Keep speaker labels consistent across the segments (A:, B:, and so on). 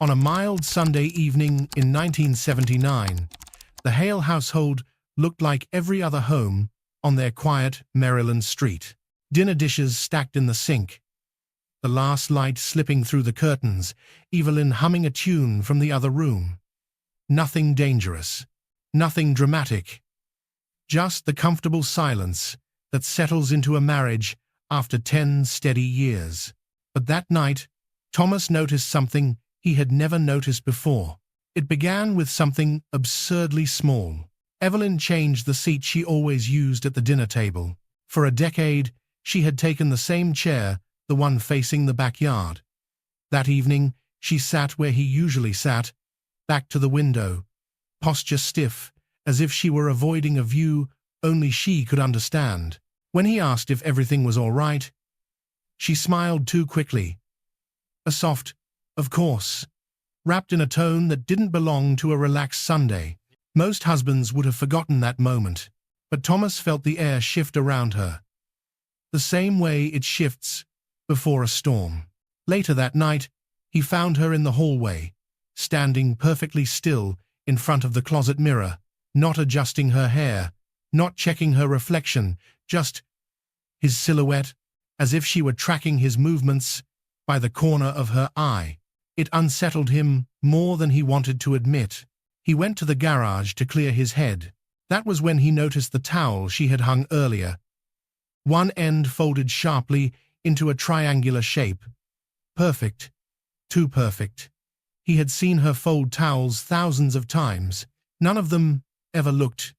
A: On a mild Sunday evening in 1979, the Hale household looked like every other home on their quiet Maryland street. Dinner dishes stacked in the sink, the last light slipping through the curtains, Evelyn humming a tune from the other room. Nothing dangerous, nothing dramatic, just the comfortable silence that settles into a marriage after 10 steady years. But that night, Thomas noticed something he had never noticed before. It began with something absurdly small. Evelyn changed the seat she always used at the dinner table. For a decade, she had taken the same chair, the one facing the backyard. That evening, she sat where he usually sat, back to the window, posture stiff, as if she were avoiding a view only she could understand. When he asked if everything was all right, she smiled too quickly. A soft, "Of course," wrapped in a tone that didn't belong to a relaxed Sunday. Most husbands would have forgotten that moment, but Thomas felt the air shift around her, the same way it shifts before a storm. Later that night, he found her in the hallway, standing perfectly still in front of the closet mirror, not adjusting her hair, not checking her reflection, just his silhouette, as if she were tracking his movements by the corner of her eye. It unsettled him more than he wanted to admit. He went to the garage to clear his head. That was when he noticed the towel she had hung earlier, one end folded sharply into a triangular shape. Perfect. Too perfect. He had seen her fold towels thousands of times. None of them ever looked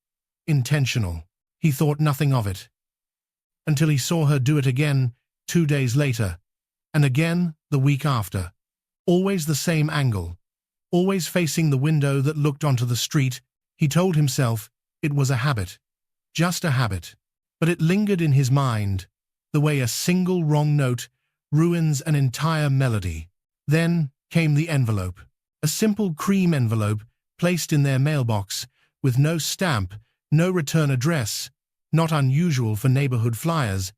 A: intentional. He thought nothing of it, until he saw her do it again 2 days later, and again the week after. Always the same angle, always facing the window that looked onto the street. He told himself it was a habit, just a habit. But it lingered in his mind, the way a single wrong note ruins an entire melody. Then came the envelope, a simple cream envelope placed in their mailbox, with no stamp, no return address, not unusual for neighborhood flyers,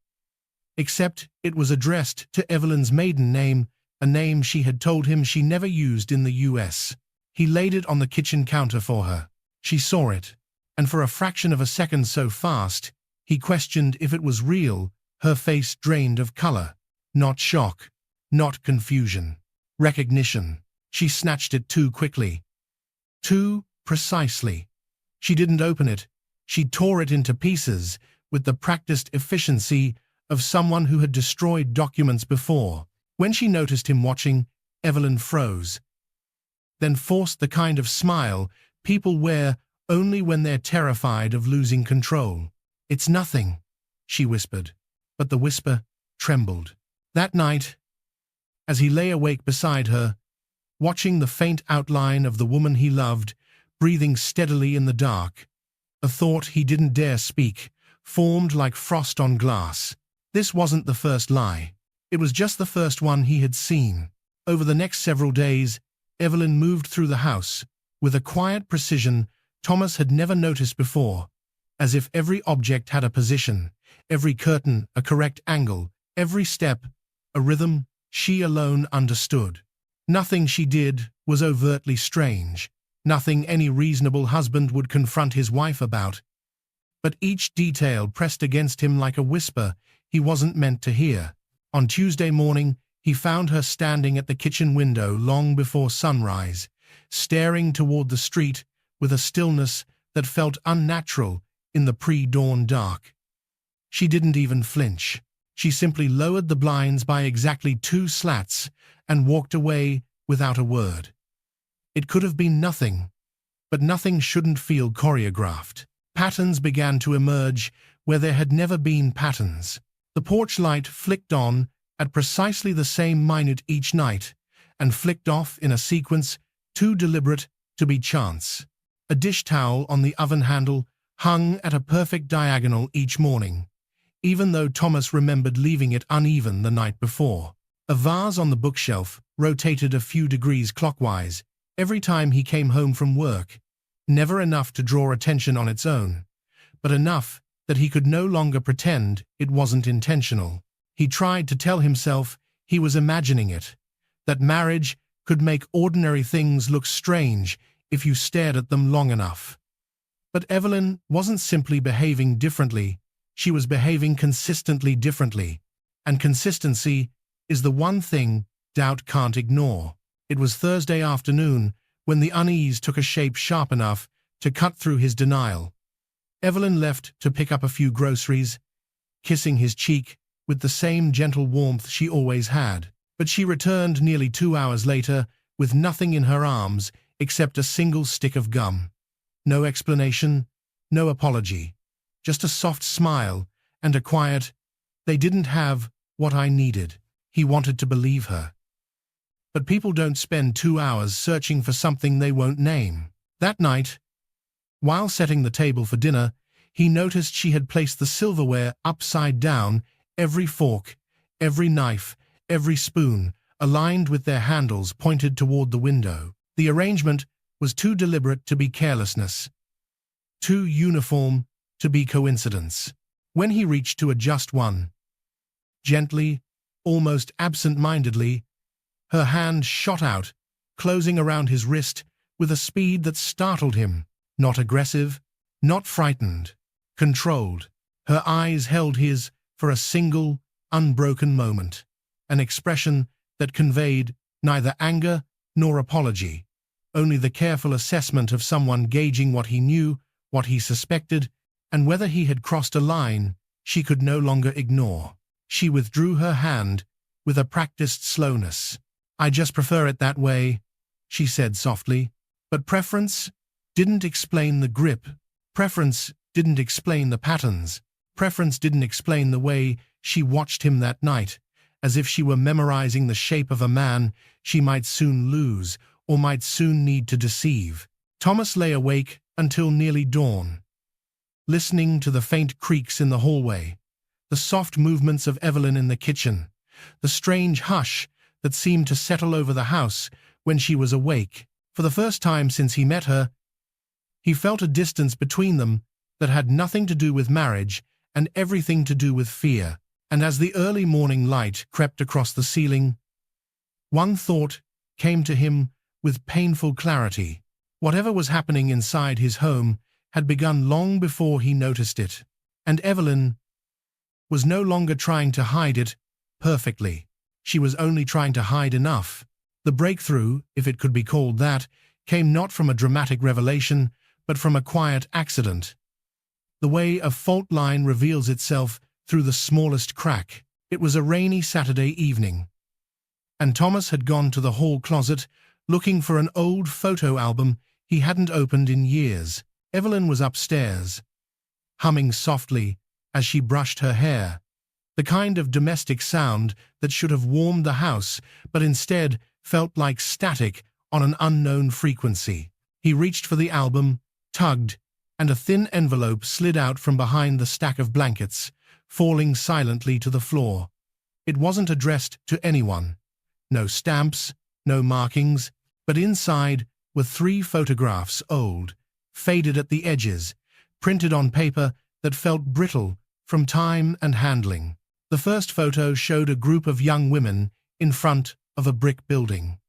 A: except it was addressed to Evelyn's maiden name, a name she had told him she never used in the U.S. He laid it on the kitchen counter for her. She saw it, and for a fraction of a second so fast, he questioned if it was real. Her face drained of color. Not shock, not confusion. Recognition. She snatched it too quickly. Too precisely. She didn't open it. She tore it into pieces with the practiced efficiency of someone who had destroyed documents before. When she noticed him watching, Evelyn froze, then forced the kind of smile people wear only when they're terrified of losing control. "It's nothing," she whispered, but the whisper trembled. That night, as he lay awake beside her, watching the faint outline of the woman he loved, breathing steadily in the dark, a thought he didn't dare speak formed like frost on glass. This wasn't the first lie. It was just the first one he had seen. Over the next several days, Evelyn moved through the house with a quiet precision Thomas had never noticed before, as if every object had a position, every curtain a correct angle, every step a rhythm she alone understood. Nothing she did was overtly strange, nothing any reasonable husband would confront his wife about, but each detail pressed against him like a whisper he wasn't meant to hear. On Tuesday morning, he found her standing at the kitchen window long before sunrise, staring toward the street with a stillness that felt unnatural in the pre-dawn dark. She didn't even flinch. She simply lowered the blinds by exactly 2 slats and walked away without a word. It could have been nothing, but nothing shouldn't feel choreographed. Patterns began to emerge where there had never been patterns. The porch light flicked on at precisely the same minute each night, and flicked off in a sequence too deliberate to be chance. A dish towel on the oven handle hung at a perfect diagonal each morning, even though Thomas remembered leaving it uneven the night before. A vase on the bookshelf rotated a few degrees clockwise every time he came home from work, never enough to draw attention on its own, but enough that he could no longer pretend it wasn't intentional. He tried to tell himself he was imagining it, that marriage could make ordinary things look strange if you stared at them long enough. But Evelyn wasn't simply behaving differently, she was behaving consistently differently. And consistency is the one thing doubt can't ignore. It was Thursday afternoon when the unease took a shape sharp enough to cut through his denial. Evelyn left to pick up a few groceries, kissing his cheek with the same gentle warmth she always had. But she returned nearly 2 hours later with nothing in her arms except a single stick of gum. No explanation, no apology, just a soft smile and a quiet, "They didn't have what I needed." He wanted to believe her. But people don't spend 2 hours searching for something they won't name. That night, while setting the table for dinner, he noticed she had placed the silverware upside down, every fork, every knife, every spoon, aligned with their handles pointed toward the window. The arrangement was too deliberate to be carelessness, too uniform to be coincidence. When he reached to adjust one, gently, almost absent-mindedly, her hand shot out, closing around his wrist with a speed that startled him. Not aggressive, not frightened, controlled. Her eyes held his for a single, unbroken moment, an expression that conveyed neither anger nor apology, only the careful assessment of someone gauging what he knew, what he suspected, and whether he had crossed a line she could no longer ignore. She withdrew her hand with a practiced slowness. "I just prefer it that way," she said softly. But preference didn't explain the grip. Preference didn't explain the patterns. Preference didn't explain the way she watched him that night, as if she were memorizing the shape of a man she might soon lose or might soon need to deceive. Thomas lay awake until nearly dawn, listening to the faint creaks in the hallway, the soft movements of Evelyn in the kitchen, the strange hush that seemed to settle over the house when she was awake. For the first time since he met her, he felt a distance between them that had nothing to do with marriage and everything to do with fear. And as the early morning light crept across the ceiling, one thought came to him with painful clarity. Whatever was happening inside his home had begun long before he noticed it, and Evelyn was no longer trying to hide it perfectly. She was only trying to hide enough. The breakthrough, if it could be called that, came not from a dramatic revelation, but from a quiet accident. The way a fault line reveals itself through the smallest crack. It was a rainy Saturday evening, and Thomas had gone to the hall closet looking for an old photo album he hadn't opened in years. Evelyn was upstairs, humming softly as she brushed her hair, the kind of domestic sound that should have warmed the house, but instead felt like static on an unknown frequency. He reached for the album, tugged, and a thin envelope slid out from behind the stack of blankets, falling silently to the floor. It wasn't addressed to anyone. No stamps, no markings, but inside were 3 photographs, old, faded at the edges, printed on paper that felt brittle from time and handling. The first photo showed a group of young women in front of a brick building.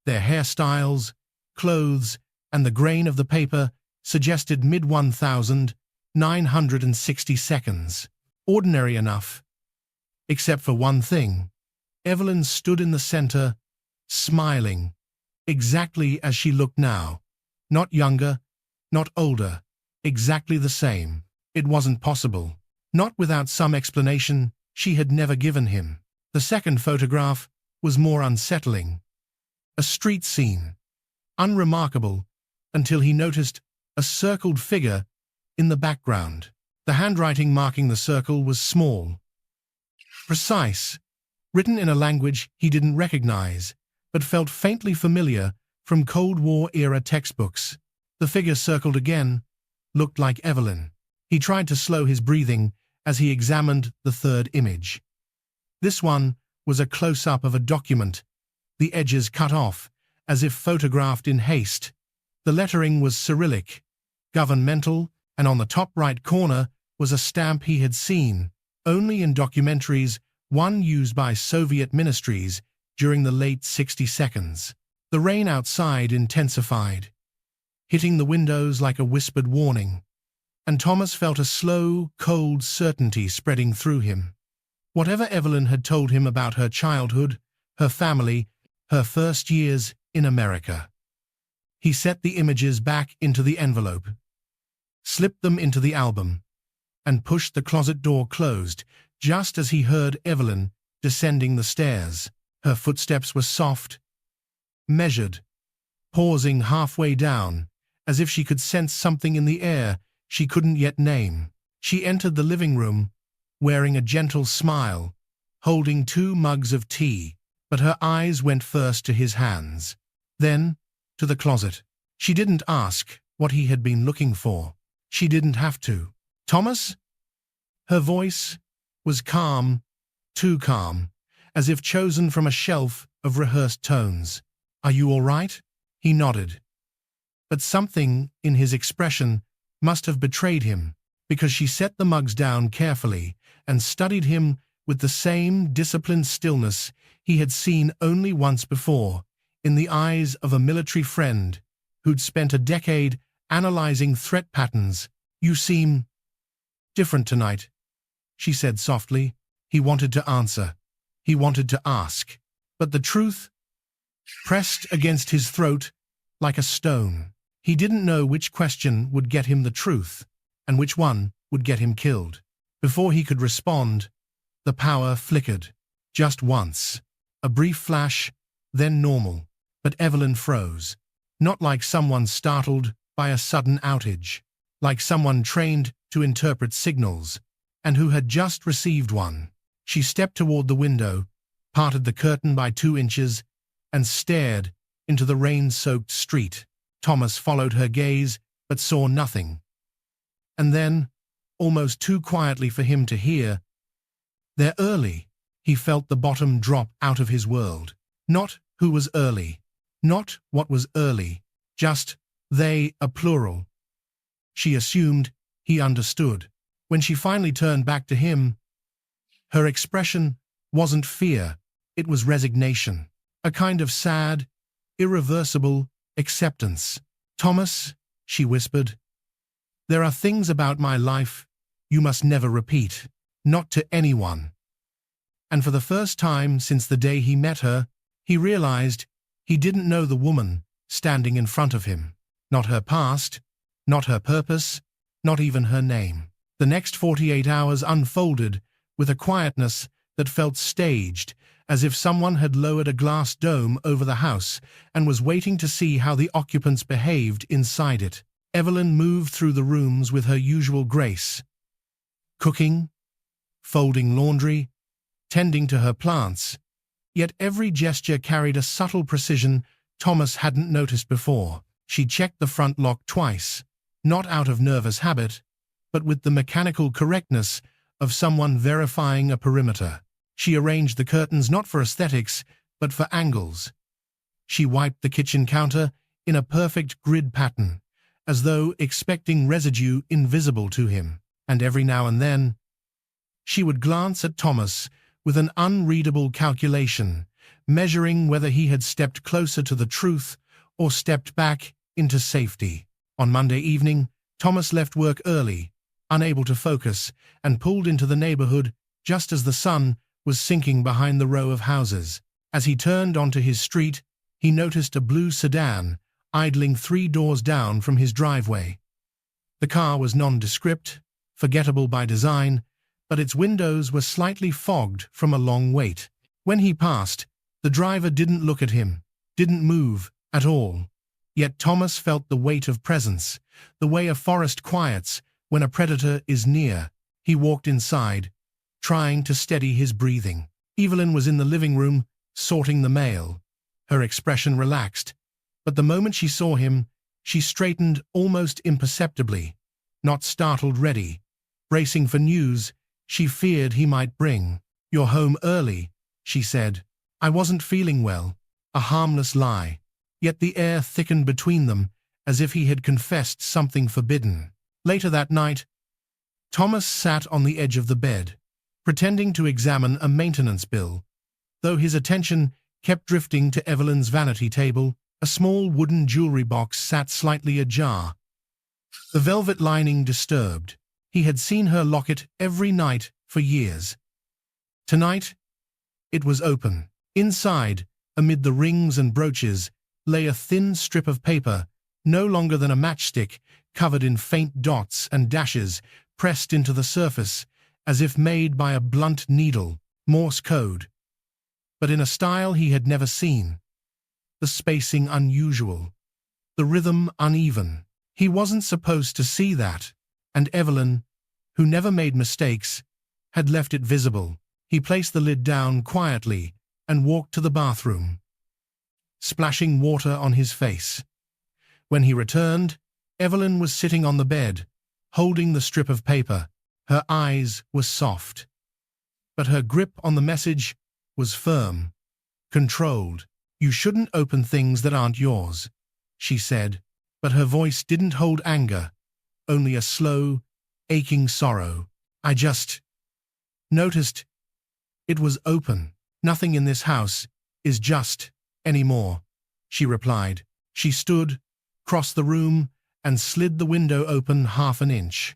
A: Their hairstyles, clothes, and the grain of the paper suggested mid-1960s. Ordinary enough. Except for one thing. Evelyn stood in the center, smiling, exactly as she looked now. Not younger, not older, exactly the same. It wasn't possible. Not without some explanation she had never given him. The second photograph was more unsettling. A street scene, unremarkable until he noticed a circled figure in the background. The handwriting marking the circle was small, precise, written in a language he didn't recognize, but felt faintly familiar from Cold War-era textbooks. The figure circled again looked like Evelyn. He tried to slow his breathing as he examined the third image. This one was a close-up of a document, the edges cut off, as if photographed in haste. The lettering was Cyrillic, governmental, and on the top right corner was a stamp he had seen only in documentaries, one used by Soviet ministries during the late 60 seconds. The rain outside intensified, hitting the windows like a whispered warning, and Thomas felt a slow, cold certainty spreading through him. Whatever Evelyn had told him about her childhood, her family, her first years in America. He set the images back into the envelope, slipped them into the album, and pushed the closet door closed just as he heard Evelyn descending the stairs. Her footsteps were soft, measured, pausing halfway down, as if she could sense something in the air she couldn't yet name. She entered the living room, wearing a gentle smile, holding 2 mugs of tea, but her eyes went first to his hands, then to the closet. She didn't ask what he had been looking for. She didn't have to. "Thomas?" Her voice was calm, too calm, as if chosen from a shelf of rehearsed tones. "Are you all right?" He nodded. But something in his expression must have betrayed him, because she set the mugs down carefully and studied him with the same disciplined stillness he had seen only once before, in the eyes of a military friend who'd spent a decade analyzing threat patterns. "You seem different tonight," she said softly. He wanted to answer. He wanted to ask. But the truth pressed against his throat like a stone. He didn't know which question would get him the truth, and which one would get him killed. Before he could respond, the power flickered. Just once. A brief flash, then normal. But Evelyn froze. Not like someone startled by a sudden outage. Like someone trained to interpret signals, and who had just received one. She stepped toward the window, parted the curtain by 2 inches, and stared into the rain-soaked street. Thomas followed her gaze, but saw nothing. And then, almost too quietly for him to hear, "They're early." He felt the bottom drop out of his world. Not who was early. Not what was early. Just they, a plural. She assumed he understood. When she finally turned back to him, her expression wasn't fear, it was resignation. A kind of sad, irreversible acceptance. "Thomas," she whispered, "there are things about my life you must never repeat, not to anyone." And for the first time since the day he met her, he realized he didn't know the woman standing in front of him. Not her past, not her purpose, not even her name. The next 48 hours unfolded with a quietness that felt staged, as if someone had lowered a glass dome over the house and was waiting to see how the occupants behaved inside it. Evelyn moved through the rooms with her usual grace, cooking, folding laundry, tending to her plants, yet every gesture carried a subtle precision Thomas hadn't noticed before. She checked the front lock twice, not out of nervous habit, but with the mechanical correctness of someone verifying a perimeter. She arranged the curtains not for aesthetics, but for angles. She wiped the kitchen counter in a perfect grid pattern, as though expecting residue invisible to him, and every now and then, she would glance at Thomas with an unreadable calculation, measuring whether he had stepped closer to the truth or stepped back into safety. On Monday evening, Thomas left work early, unable to focus, and pulled into the neighborhood just as the sun was sinking behind the row of houses. As he turned onto his street, he noticed a blue sedan idling 3 doors down from his driveway. The car was nondescript, forgettable by design, but its windows were slightly fogged from a long wait. When he passed, the driver didn't look at him, didn't move at all. Yet Thomas felt the weight of presence, the way a forest quiets when a predator is near. He walked inside, trying to steady his breathing. Evelyn was in the living room, sorting the mail. Her expression relaxed, but the moment she saw him, she straightened almost imperceptibly, not startled, ready, bracing for news she feared he might bring. "You're home early," she said. "I wasn't feeling well." A harmless lie, yet the air thickened between them as if he had confessed something forbidden. Later that night, Thomas sat on the edge of the bed, pretending to examine a maintenance bill, though his attention kept drifting to Evelyn's vanity table. A small wooden jewelry box sat slightly ajar, the velvet lining disturbed. He had seen her lock it every night for years. Tonight, it was open. Inside, amid the rings and brooches, lay a thin strip of paper, no longer than a matchstick, covered in faint dots and dashes, pressed into the surface, as if made by a blunt needle. Morse code, but in a style he had never seen. The spacing unusual, the rhythm uneven. He wasn't supposed to see that, and Evelyn, who never made mistakes, had left it visible. He placed the lid down quietly and walked to the bathroom, splashing water on his face. When he returned, Evelyn was sitting on the bed, holding the strip of paper. Her eyes were soft, but her grip on the message was firm, controlled. "You shouldn't open things that aren't yours," she said, but her voice didn't hold anger, only a slow, aching sorrow. "I just noticed it was open. Nothing in this house is just anymore," she replied. She stood, crossed the room, and slid the window open half an inch.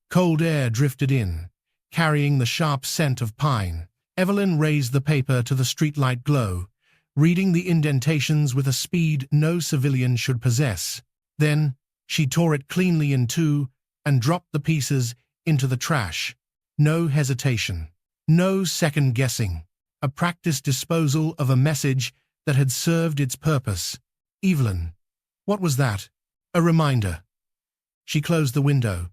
A: Cold air drifted in, carrying the sharp scent of pine. Evelyn raised the paper to the streetlight glow, reading the indentations with a speed no civilian should possess. Then, she tore it cleanly in two and dropped the pieces into the trash. No hesitation, no second-guessing. A practiced disposal of a message that had served its purpose. "Evelyn, what was that?" "A reminder." She closed the window.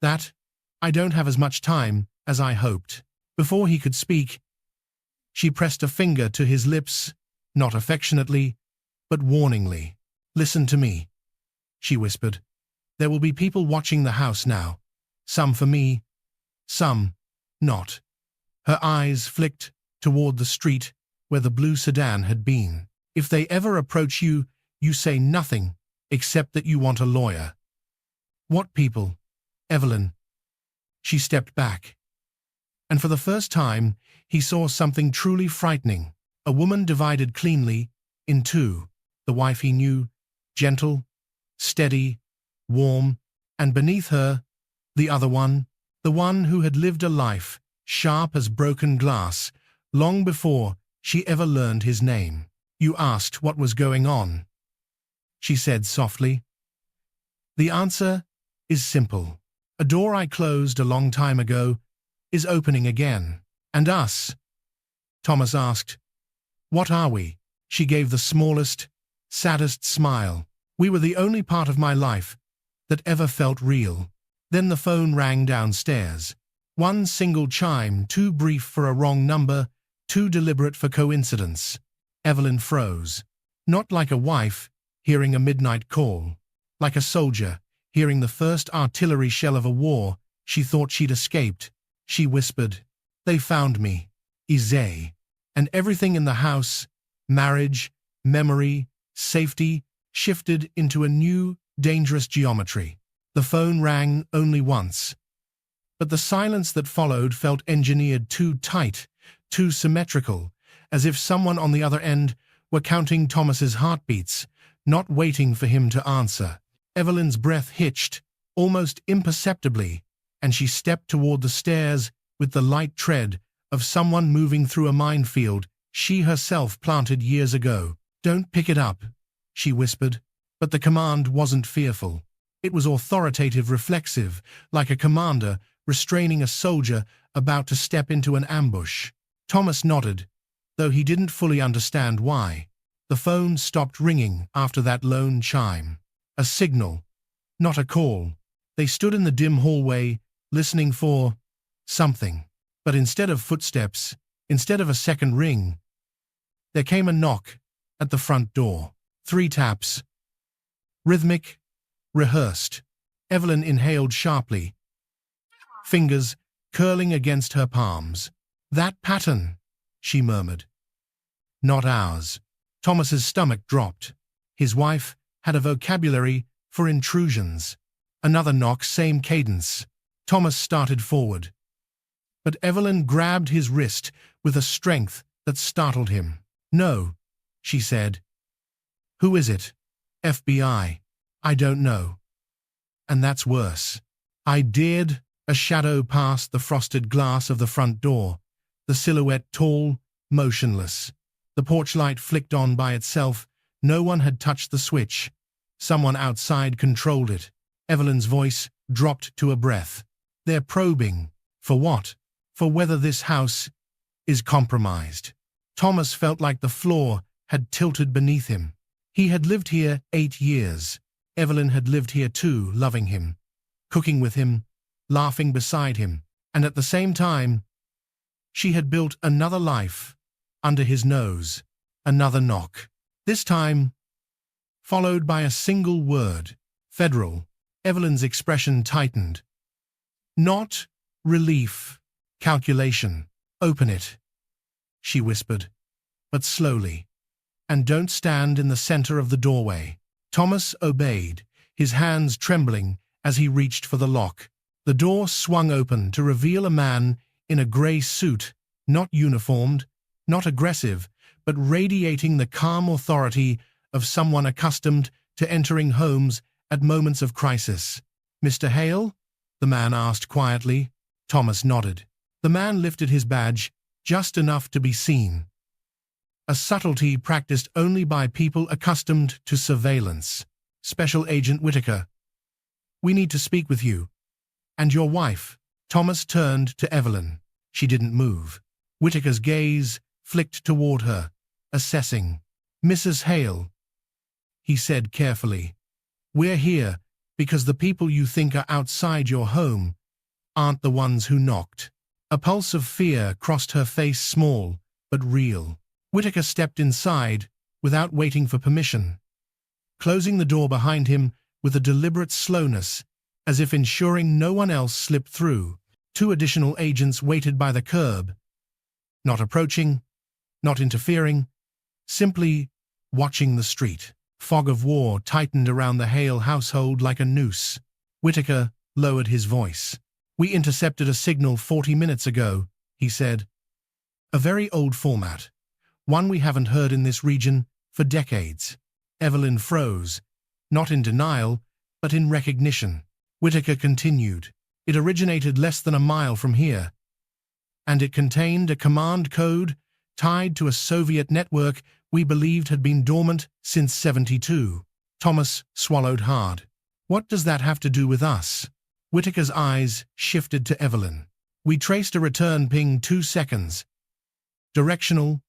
A: "That, I don't have as much time as I hoped." Before he could speak, she pressed a finger to his lips, not affectionately, but warningly. "Listen to me," she whispered. "There will be people watching the house now. Some for me, some not." Her eyes flicked toward the street where the blue sedan had been. "If they ever approach you, you say nothing except that you want a lawyer." "What people, Evelyn?" She stepped back, and for the first time he saw something truly frightening. A woman divided cleanly in two. The wife he knew, gentle, steady, warm, and beneath her, the other one, the one who had lived a life sharp as broken glass, long before she ever learned his name. "You asked what was going on," she said softly. "The answer is simple. A door I closed a long time ago is opening again." "And us?" Thomas asked. "What are we?" She gave the smallest, saddest smile. "We were the only part of my life that ever felt real." Then the phone rang downstairs. One single chime, too brief for a wrong number, too deliberate for coincidence. Evelyn froze. Not like a wife hearing a midnight call. Like a soldier hearing the first artillery shell of a war she thought she'd escaped. She whispered, "They found me, Isay." And everything in the house, marriage, memory, safety, shifted into a new, dangerous geometry. The phone rang only once, but the silence that followed felt engineered too tight, too symmetrical, as if someone on the other end were counting Thomas's heartbeats, not waiting for him to answer. Evelyn's breath hitched, almost imperceptibly, and she stepped toward the stairs with the light tread of someone moving through a minefield she herself planted years ago. "Don't pick it up," she whispered, but the command wasn't fearful. It was authoritative, reflexive, like a commander restraining a soldier about to step into an ambush. Thomas nodded, though he didn't fully understand why. The phone stopped ringing after that lone chime. A signal, not a call. They stood in the dim hallway, listening for something. But instead of footsteps, instead of a second ring, there came a knock at the front door. 3 taps. Rhythmic, rehearsed. Evelyn inhaled sharply, fingers curling against her palms. "That pattern," she murmured. "Not ours." Thomas's stomach dropped. His wife had a vocabulary for intrusions. Another knock, same cadence. Thomas started forward, but Evelyn grabbed his wrist with a strength that startled him. No, she said. Who is it? FBI. I don't know. And that's worse. I dared. A shadow passed the frosted glass of the front door, the silhouette tall, motionless. The porch light flicked on by itself. No one had touched the switch. Someone outside controlled it. Evelyn's voice dropped to a breath. They're probing. For what? For whether this house is compromised. Thomas felt like the floor had tilted beneath him. He had lived here 8 years. Evelyn had lived here too, loving him, cooking with him, laughing beside him, and at the same time, she had built another life under his nose. Another knock. This time, followed by a single word. Federal. Evelyn's expression tightened. Not relief. Calculation. Open it, she whispered, but slowly. And don't stand in the center of the doorway. Thomas obeyed, his hands trembling as he reached for the lock. The door swung open to reveal a man in a gray suit, not uniformed, not aggressive, but radiating the calm authority of someone accustomed to entering homes at moments of crisis. Mr. Hale? The man asked quietly. Thomas nodded. The man lifted his badge, just enough to be seen. A subtlety practiced only by people accustomed to surveillance. Special Agent Whitaker. We need to speak with you. And your wife. Thomas turned to Evelyn. She didn't move. Whitaker's gaze flicked toward her, assessing. Mrs. Hale, he said carefully. We're here because the people you think are outside your home aren't the ones who knocked. A pulse of fear crossed her face, small but real. Whitaker stepped inside without waiting for permission, closing the door behind him with a deliberate slowness, as if ensuring no one else slipped through. 2 additional agents waited by the curb, not approaching, not interfering, simply watching the street. Fog of war tightened around the Hale household like a noose. Whitaker lowered his voice. We intercepted a signal 40 minutes ago, he said. A very old format, one we haven't heard in this region for decades. Evelyn froze, not in denial, but in recognition. Whitaker continued. It originated less than a mile from here, and it contained a command code tied to a Soviet network we believed had been dormant since '72. Thomas swallowed hard. What does that have to do with us? Whitaker's eyes shifted to Evelyn. We traced a return ping 2 seconds. Directional,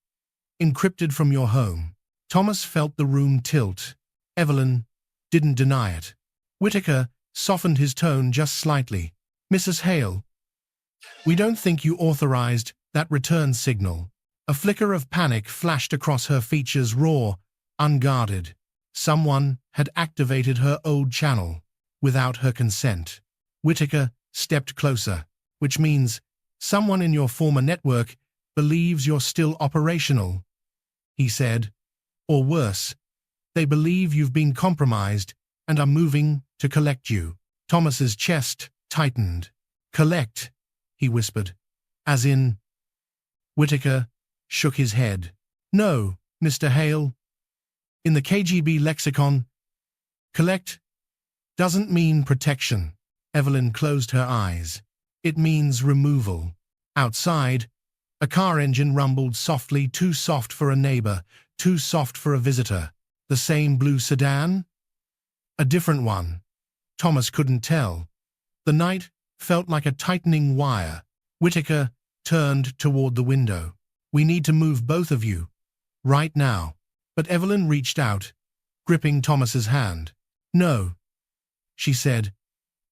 A: encrypted from your home. Thomas felt the room tilt. Evelyn didn't deny it. Whitaker softened his tone just slightly. Mrs. Hale, we don't think you authorized that return signal. A flicker of panic flashed across her features, raw, unguarded. Someone had activated her old channel without her consent. Whitaker stepped closer, which means someone in your former network believes you're still operational, he said. Or worse, they believe you've been compromised and are moving to collect you. Thomas's chest tightened. Collect, he whispered. As in? Whitaker shook his head. No, Mr. Hale. In the KGB lexicon, collect doesn't mean protection. Evelyn closed her eyes. It means removal. Outside, a car engine rumbled softly, too soft for a neighbor, too soft for a visitor. The same blue sedan? A different one. Thomas couldn't tell. The night felt like a tightening wire. Whitaker turned toward the window. We need to move, both of you. Right now. But Evelyn reached out, gripping Thomas's hand. No, she said.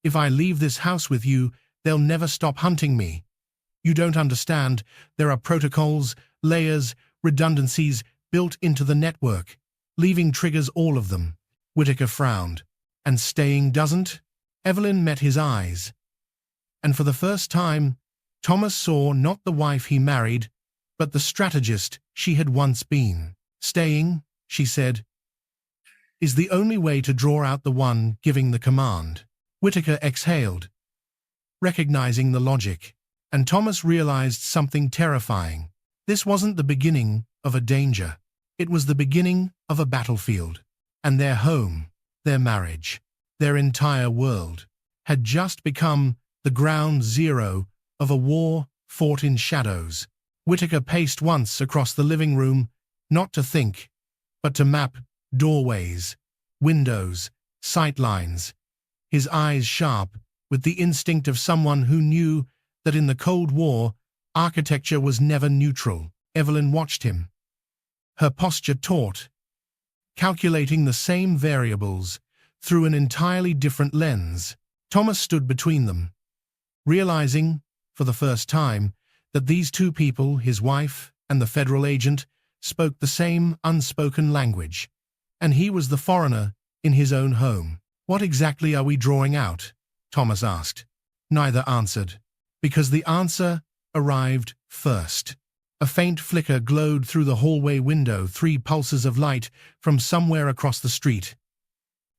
A: If I leave this house with you, they'll never stop hunting me. You don't understand. There are protocols, layers, redundancies built into the network. Leaving triggers all of them. Whitaker frowned. And staying doesn't? Evelyn met his eyes. And for the first time, Thomas saw not the wife he married, but the strategist she had once been. Staying, she said, is the only way to draw out the one giving the command. Whitaker exhaled, recognizing the logic, and Thomas realized something terrifying. This wasn't the beginning of a danger. It was the beginning of a battlefield. And their home, their marriage, their entire world, had just become the ground zero of a war fought in shadows. Whitaker paced once across the living room, not to think, but to map doorways, windows, sightlines, his eyes sharp with the instinct of someone who knew that in the Cold War, architecture was never neutral. Evelyn watched him, her posture taut, calculating the same variables through an entirely different lens. Thomas stood between them, realizing, for the first time, that these two people, his wife and the federal agent, spoke the same unspoken language, and he was the foreigner in his own home. "What exactly are we drawing out?" Thomas asked. Neither answered, because the answer arrived first. A faint flicker glowed through the hallway window, 3 pulses of light from somewhere across the street.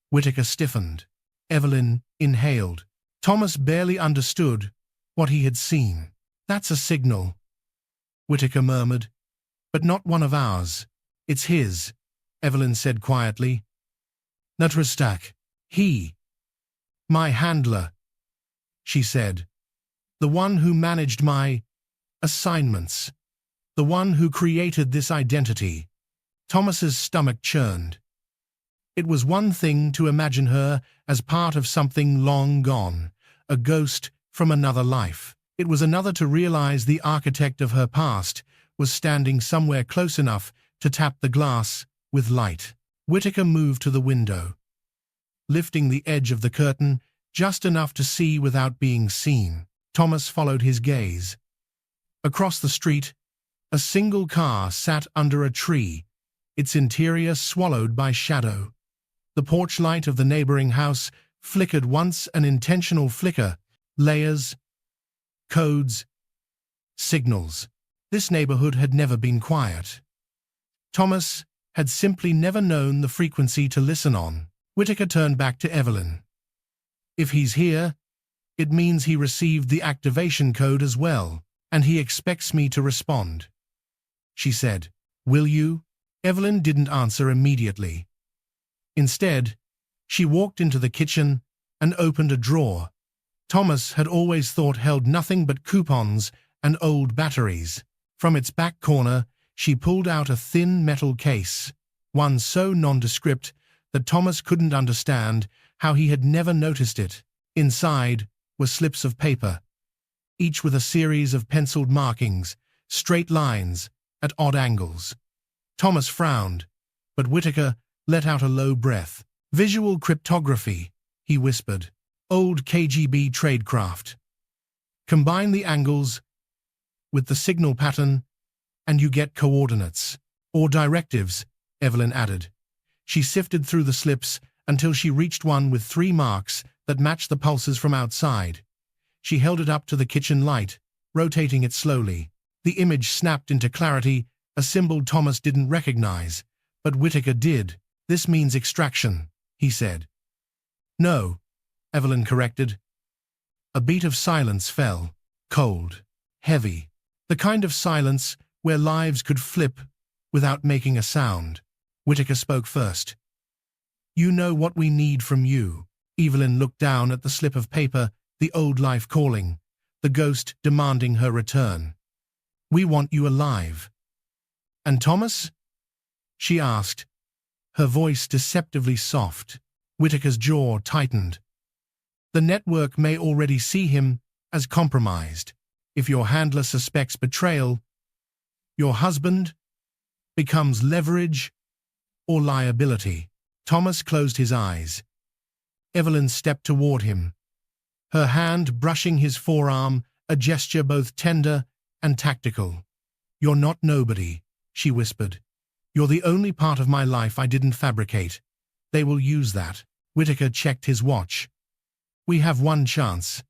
A: Whitaker stiffened. Evelyn inhaled. Thomas barely understood what he had seen. "That's a signal," Whitaker murmured. "But not one of ours. It's his," Evelyn said quietly. "Natrastak. He. My handler," she said. "The one who managed my assignments. The one who created this identity." Thomas's stomach churned. It was one thing to imagine her as part of something long gone, a ghost from another life. It was another to realize the architect of her past was standing somewhere close enough to tap the glass with light. Whitaker moved to the window, lifting the edge of the curtain just enough to see without being seen. Thomas followed his gaze. Across the street, a single car sat under a tree, its interior swallowed by shadow. The porch light of the neighboring house flickered once, an intentional flicker. Layers, codes, signals. This neighborhood had never been quiet. Thomas had simply never known the frequency to listen on. Whitaker turned back to Evelyn. "If he's here, it means he received the activation code as well, and he expects me to respond," she said. "Will you?" Evelyn didn't answer immediately. Instead, she walked into the kitchen and opened a drawer Thomas had always thought held nothing but coupons and old batteries. From its back corner, she pulled out a thin metal case, one so nondescript that Thomas couldn't understand how he had never noticed it. Inside were slips of paper, each with a series of penciled markings, straight lines at odd angles. Thomas frowned, but Whitaker let out a low breath. "Visual cryptography," he whispered. "Old KGB tradecraft. Combine the angles with the signal pattern, and you get coordinates. Or directives," Evelyn added. She sifted through the slips until she reached one with 3 marks that matched the pulses from outside. She held it up to the kitchen light, rotating it slowly. The image snapped into clarity, a symbol Thomas didn't recognize, but Whitaker did. "This means extraction," he said. "No," Evelyn corrected. A beat of silence fell, cold, heavy, the kind of silence where lives could flip without making a sound. Whitaker spoke first. "You know what we need from you." Evelyn looked down at the slip of paper, the old life calling, the ghost demanding her return. "We want you alive." "And Thomas?" she asked, her voice deceptively soft. Whitaker's jaw tightened. "The network may already see him as compromised. If your handler suspects betrayal, your husband becomes leverage or liability." Thomas closed his eyes. Evelyn stepped toward him, her hand brushing his forearm, a gesture both tender and tactical. "You're not nobody," she whispered. "You're the only part of my life I didn't fabricate. They will use that." Whitaker checked his watch. "We have one chance.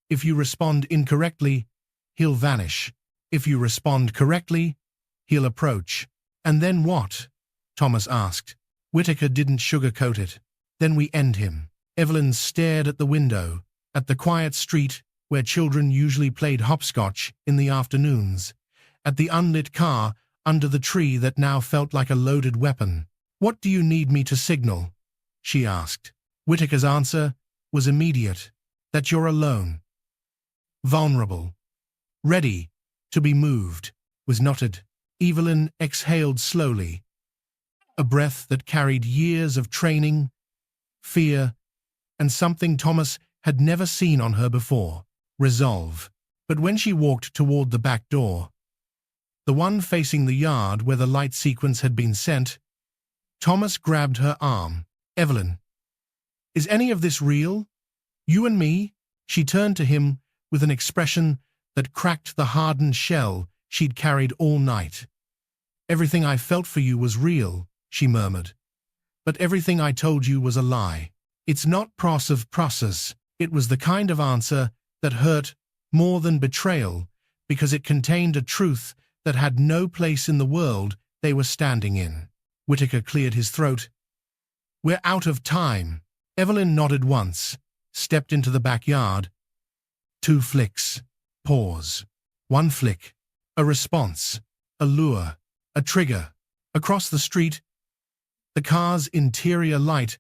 A: If you respond incorrectly, he'll vanish. If you respond correctly, he'll approach." "And then what?" Thomas asked. Whitaker didn't sugarcoat it. "Then we end him." Evelyn stared at the window, at the quiet street where children usually played hopscotch in the afternoons, at the unlit car under the tree that now felt like a loaded weapon. "What do you need me to signal?" she asked. Whitaker's answer was immediate, that you're alone, vulnerable, ready to be moved. Was noted. Evelyn exhaled slowly, a breath that carried years of training, fear, and something Thomas had never seen on her before, resolve. But when she walked toward the back door, the one facing the yard where the light sequence had been sent, Thomas grabbed her arm. "Evelyn, is any of this real? You and me?" She turned to him with an expression that cracked the hardened shell she'd carried all night. "Everything I felt for you was real," she murmured. "But everything I told you was a lie." It's not process. It was the kind of answer that hurt more than betrayal, because it contained a truth that had no place in the world they were standing in. Whitaker cleared his throat. "We're out of time." Evelyn nodded once, stepped into the backyard. 2 flicks. Pause. 1 flick. A response. A lure. A trigger. Across the street, the car's interior light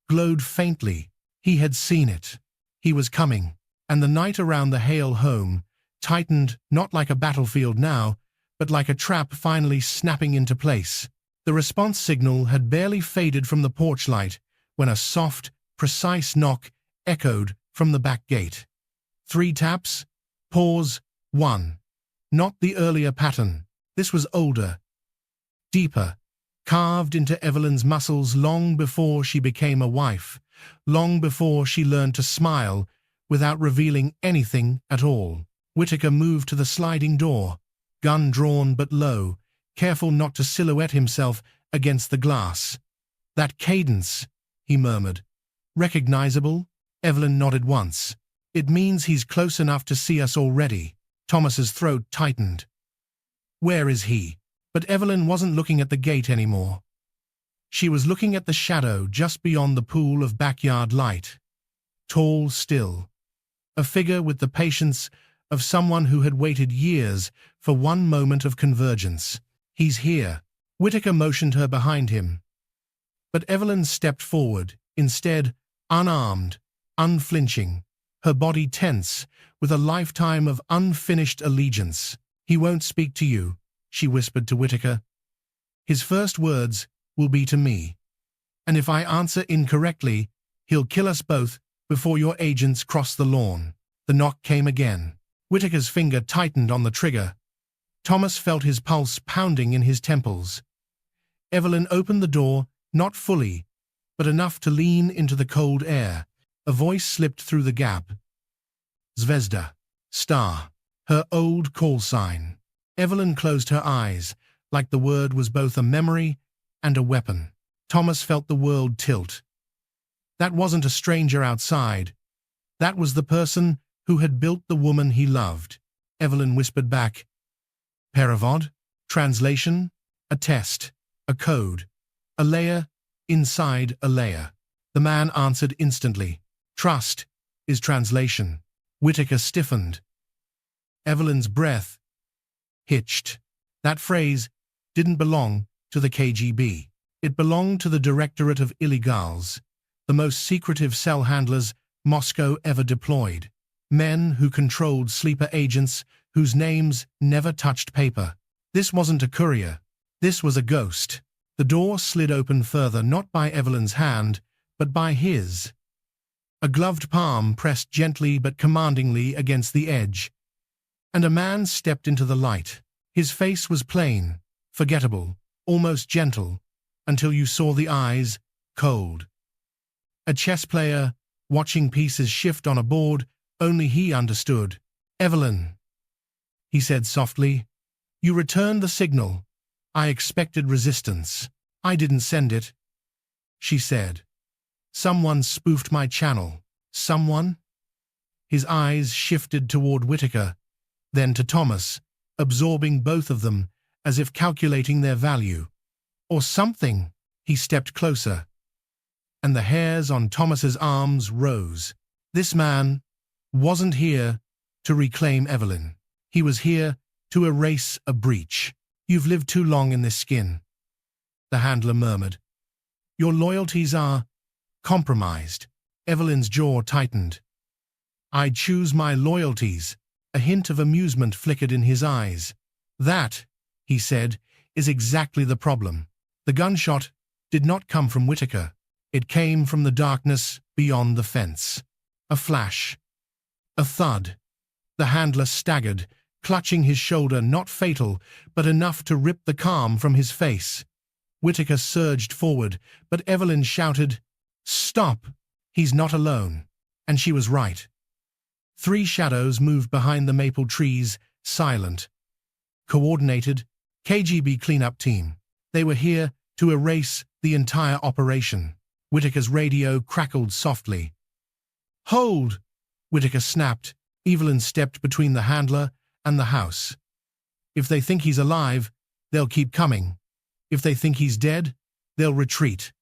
A: glowed faintly. He had seen it. He was coming. And the night around the Hale home tightened, not like a battlefield now, but like a trap finally snapping into place. The response signal had barely faded from the porch light when a soft, precise knock echoed from the back gate. 3 taps. Pause. 1. Not the earlier pattern. This was older, deeper, carved into Evelyn's muscles long before she became a wife, long before she learned to smile without revealing anything at all. Whitaker moved to the sliding door, gun drawn but low, careful not to silhouette himself against the glass. "That cadence," he murmured. "Recognizable?" Evelyn nodded once. "It means he's close enough to see us already." Thomas's throat tightened. Where is he? But Evelyn wasn't looking at the gate anymore. She was looking at the shadow just beyond the pool of backyard light. Tall still. A figure with the patience of someone who had waited years for one moment of convergence. "He's here." Whitaker motioned her behind him. But Evelyn stepped forward, instead, unarmed, unflinching, her body tense with a lifetime of unfinished allegiance. "He won't speak to you," she whispered to Whitaker. "His first words will be to me. And if I answer incorrectly, he'll kill us both before your agents cross the lawn." The knock came again. Whitaker's finger tightened on the trigger. Thomas felt his pulse pounding in his temples. Evelyn opened the door, not fully, but enough to lean into the cold air. A voice slipped through the gap. "Zvezda," star, her old call sign. Evelyn closed her eyes, like the word was both a memory and a weapon. Thomas felt the world tilt. That wasn't a stranger outside. That was the person who had built the woman he loved. Evelyn whispered back, "Peravod? Translation? A test, a code, a layer inside a layer." The man answered instantly, "Trust is translation." Whitaker stiffened. Evelyn's breath hitched. That phrase didn't belong to the KGB. It belonged to the Directorate of Illegals, the most secretive cell handlers Moscow ever deployed. Men who controlled sleeper agents whose names never touched paper. This wasn't a courier. This was a ghost. The door slid open further, not by Evelyn's hand, but by his. A gloved palm pressed gently but commandingly against the edge, and a man stepped into the light. His face was plain, forgettable, almost gentle, until you saw the eyes, cold. A chess player, watching pieces shift on a board, only he understood. "Evelyn," he said softly, "you returned the signal. I expected resistance." "I didn't send it," she said. "Someone spoofed my channel." "Someone?" His eyes shifted toward Whitaker, then to Thomas, absorbing both of them as if calculating their value. "Or something." He stepped closer, and the hairs on Thomas's arms rose. This man wasn't here to reclaim Evelyn. He was here to erase a breach. You've lived too long in this skin, the handler murmured. Your loyalties are compromised. Evelyn's jaw tightened. I'd choose my loyalties. A hint of amusement flickered in his eyes. That, he said, is exactly the problem. The gunshot did not come from Whitaker. It came from the darkness beyond the fence. A flash. A thud. The handler staggered, clutching his shoulder, not fatal, but enough to rip the calm from his face. Whitaker surged forward, but Evelyn shouted, "Stop! He's not alone." And she was right. 3 shadows moved behind the maple trees, silent. Coordinated, KGB cleanup team. They were here to erase the entire operation. Whitaker's radio crackled softly. "Hold!" Whitaker snapped. Evelyn stepped between the handler and the house. "If they think he's alive, they'll keep coming. If they think he's dead, they'll retreat.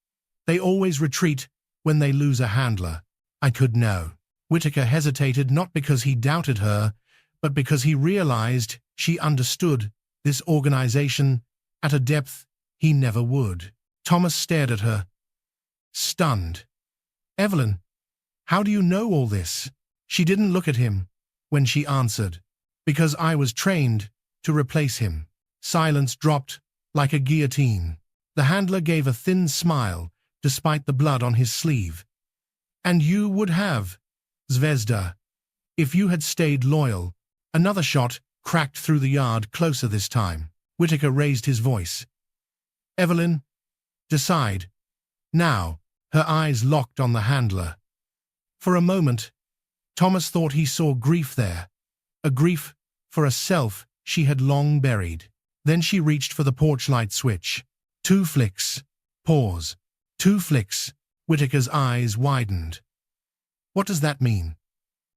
A: They always retreat when they lose a handler." I could know. Whitaker hesitated, not because he doubted her, but because he realized she understood this organization at a depth he never would. Thomas stared at her, stunned. "Evelyn, how do you know all this?" She didn't look at him when she answered. "Because I was trained to replace him." Silence dropped like a guillotine. The handler gave a thin smile, despite the blood on his sleeve. "And you would have, Zvezda, if you had stayed loyal." Another shot cracked through the yard, closer this time. Whitaker raised his voice. "Evelyn, decide. Now." Her eyes locked on the handler. For a moment, Thomas thought he saw grief there, a grief for a self she had long buried. Then she reached for the porch light switch. 2 flicks. Pause. 2 flicks. Whitaker's eyes widened. "What does that mean?"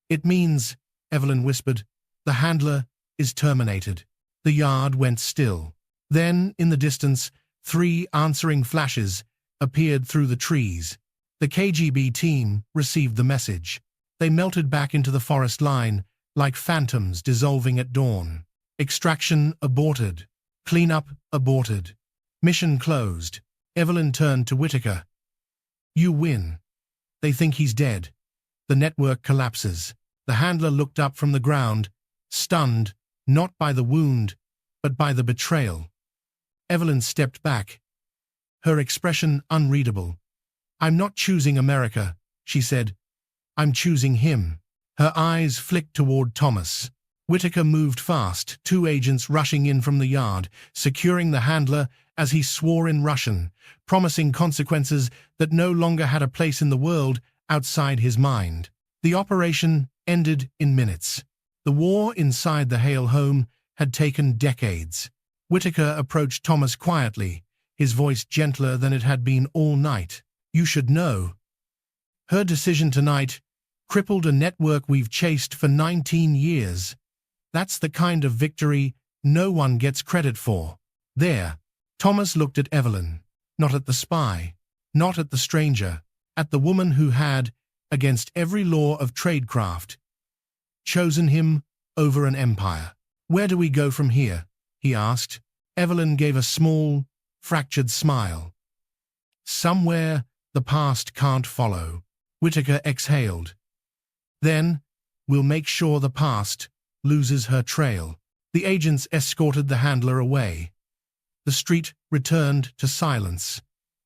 A: "It means," Evelyn whispered, "the handler is terminated." The yard went still. Then, in the distance, 3 answering flashes appeared through the trees. The KGB team received the message. They melted back into the forest line, like phantoms dissolving at dawn. Extraction aborted. Cleanup aborted. Mission closed. Evelyn turned to Whitaker. "You win. They think he's dead." The network collapses. The handler looked up from the ground, stunned, not by the wound, but by the betrayal. Evelyn stepped back, her expression unreadable. "I'm not choosing America," she said. "I'm choosing him." Her eyes flicked toward Thomas. Whitaker moved fast, 2 agents rushing in from the yard, securing the handler as he swore in Russian, promising consequences that no longer had a place in the world outside his mind. The operation ended in minutes. The war inside the Hale home had taken decades. Whitaker approached Thomas quietly, his voice gentler than it had been all night. "You should know. Her decision tonight crippled a network we've chased for 19 years. That's the kind of victory no one gets credit for." There. Thomas looked at Evelyn, not at the spy, not at the stranger, at the woman who had, against every law of tradecraft, chosen him over an empire. "Where do we go from here?" he asked. Evelyn gave a small, fractured smile. "Somewhere the past can't follow." Whitaker exhaled. "Then we'll make sure the past loses her trail." The agents escorted the handler away. The street returned to silence.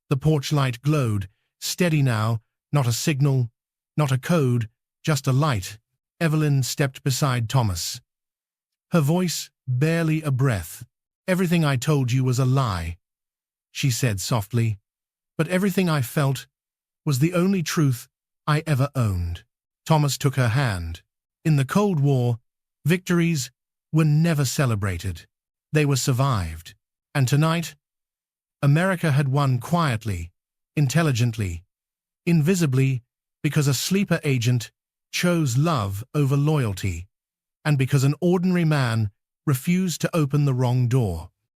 A: The porch light glowed, steady now, not a signal, not a code, just a light. Evelyn stepped beside Thomas. Her voice barely a breath. "Everything I told you was a lie," she said softly, "but everything I felt was the only truth I ever owned." Thomas took her hand. In the Cold War, victories were never celebrated. They were survived. And tonight, America had won quietly, intelligently, invisibly, because a sleeper agent chose love over loyalty, and because an ordinary man refused to open the wrong door.